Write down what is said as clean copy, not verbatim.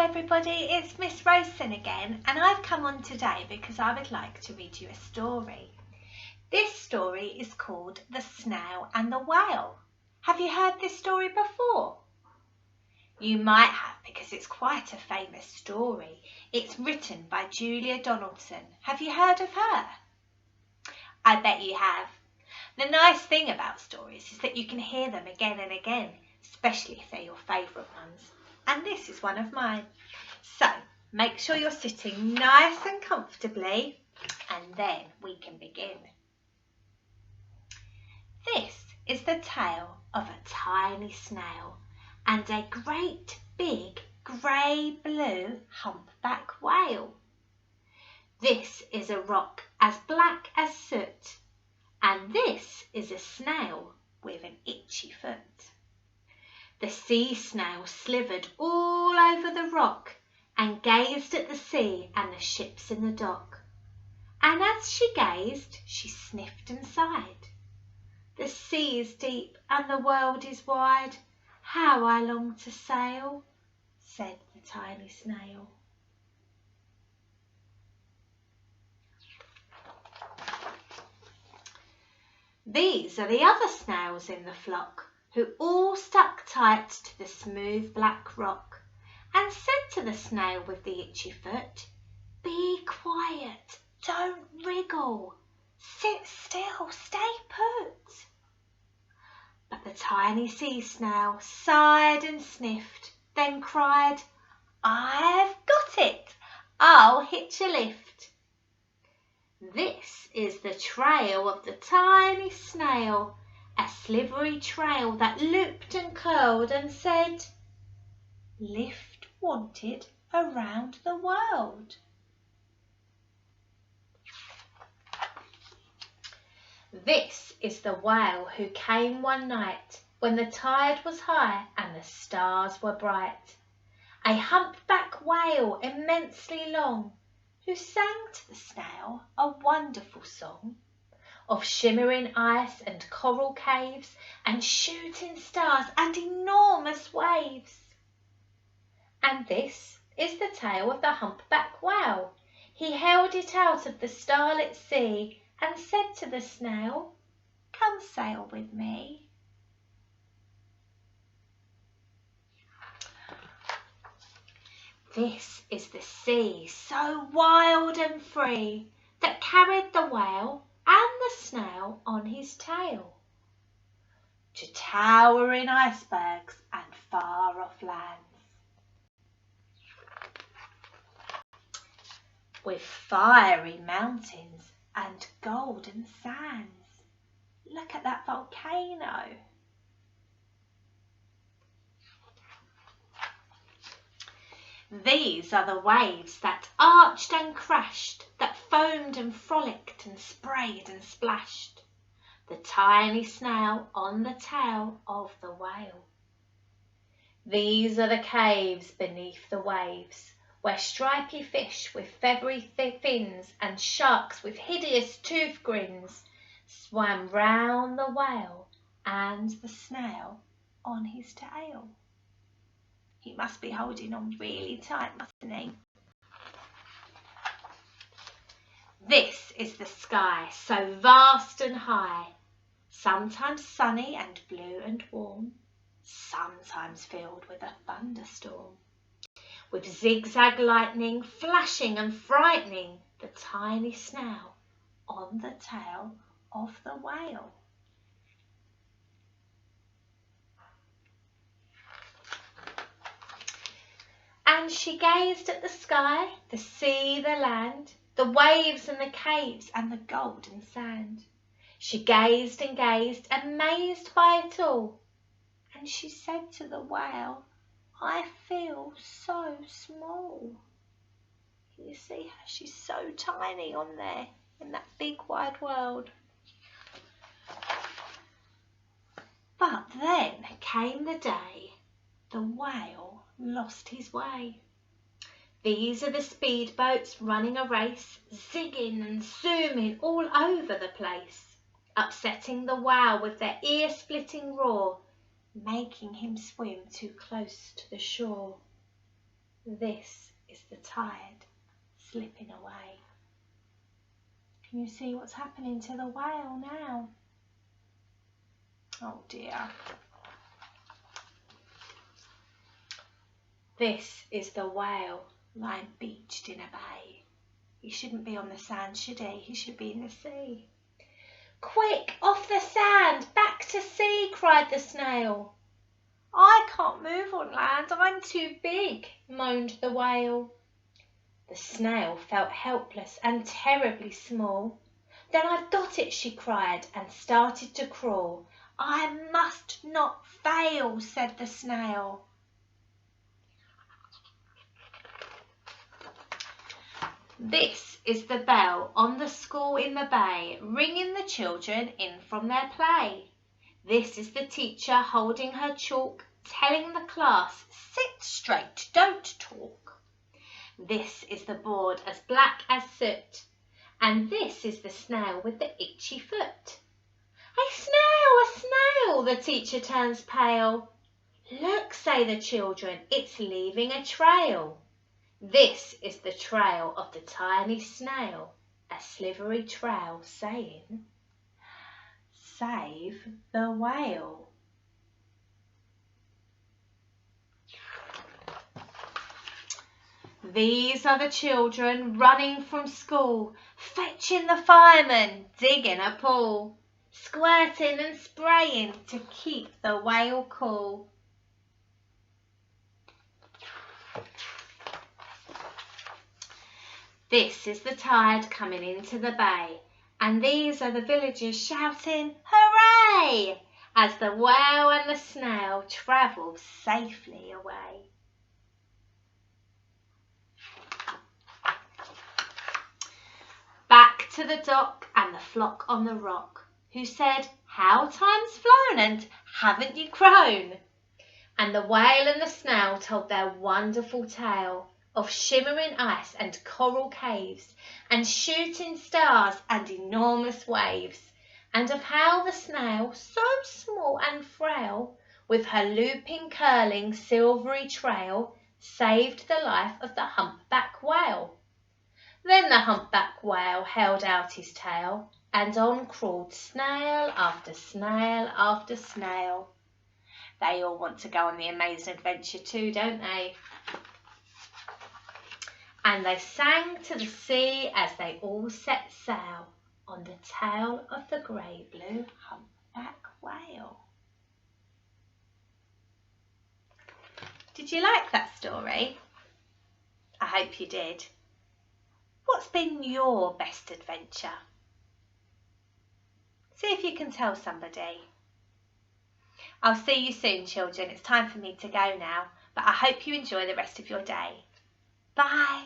everybody, it's Miss Rosen again, and I've come on today because I would like to read you a story. This story is called The Snail and the Whale. Have you heard this story before? You might have, because it's quite a famous story. It's written by Julia Donaldson. Have you heard of her? I bet you have. The nice thing about stories is that you can hear them again and again, especially if they're your favourite ones. And this is one of mine. So make sure you're sitting nice and comfortably, and then we can begin. This is the tale of a tiny snail and a great big grey-blue humpback whale. This is a rock as black as soot, and this is a snail with an itchy foot. The sea snail slithered all over the rock and gazed at the sea and the ships in the dock. And as she gazed, she sniffed and sighed. The sea is deep and the world is wide. How I long to sail, said the tiny snail. These are the other snails in the flock, who all stuck tight to the smooth black rock, and said to the snail with the itchy foot, "Be quiet, don't wriggle, sit still, stay put." But the tiny sea snail sighed and sniffed, then cried, "I've got it, I'll hitch a lift." This is the trail of the tiny snail, a slivery trail that looped and curled and said, "Lift wanted around the world." This is the whale who came one night when the tide was high and the stars were bright. A humpback whale immensely long, who sang to the snail a wonderful song of shimmering ice and coral caves and shooting stars and enormous waves. And this is the tale of the humpback whale. He held it out of the starlit sea and said to the snail, "Come sail with me." This is the sea, so wild and free, that carried the whale and the snail on his tail to towering icebergs and far-off lands, with fiery mountains and golden sands. Look at that volcano. These are the waves that arched and crashed, that foamed and frolicked and sprayed and splashed the tiny snail on the tail of the whale. These are the caves beneath the waves, where stripy fish with feathery fins and sharks with hideous tooth grins swam round the whale and the snail on his tail. He must be holding on really tight, mustn't he? This is the sky, so vast and high, sometimes sunny and blue and warm, sometimes filled with a thunderstorm, with zigzag lightning flashing and frightening the tiny snail on the tail of the whale. And she gazed at the sky, the sea, the land, the waves and the caves and the golden sand. She gazed and gazed, amazed by it all. And she said to the whale, "I feel so small." Can you see how she's so tiny on there in that big wide world? But then came the day the whale lost his way. These are the speedboats running a race, zigging and zooming all over the place, upsetting the whale with their ear-splitting roar, making him swim too close to the shore. This is the tide slipping away. Can you see what's happening to the whale now? Oh dear. This is the whale lying beached in a bay. He shouldn't be on the sand, should he? He should be in the sea. Quick, off the sand, back to sea, cried the snail. I can't move on land, I'm too big, moaned the whale. The snail felt helpless and terribly small. Then I've got it, she cried, and started to crawl. I must not fail, said the snail. This is the bell on the school in the bay, ringing the children in from their play. This is the teacher holding her chalk, telling the class, sit straight, don't talk. This is the board as black as soot, and this is the snail with the itchy foot. A snail, the teacher turns pale. Look, say the children, it's leaving a trail. This is the trail of the tiny snail, a slivery trail saying, save the whale. These are the children running from school, fetching the fireman, digging a pool, squirting and spraying to keep the whale cool. This is the tide coming into the bay, and these are the villagers shouting, hooray, as the whale and the snail travel safely away. Back to the dock and the flock on the rock, who said, how time's flown and haven't you grown? And the whale and the snail told their wonderful tale of shimmering ice and coral caves and shooting stars and enormous waves, and of how the snail, so small and frail, with her looping, curling, silvery trail, saved the life of the humpback whale. Then the humpback whale held out his tail, and on crawled snail after snail after snail. They all want to go on the amazing adventure too, don't they? And they sang to the sea as they all set sail on the tail of the grey-blue humpback whale. Did you like that story? I hope you did. What's been your best adventure? See if you can tell somebody. I'll see you soon, children. It's time for me to go now, but I hope you enjoy the rest of your day. Bye.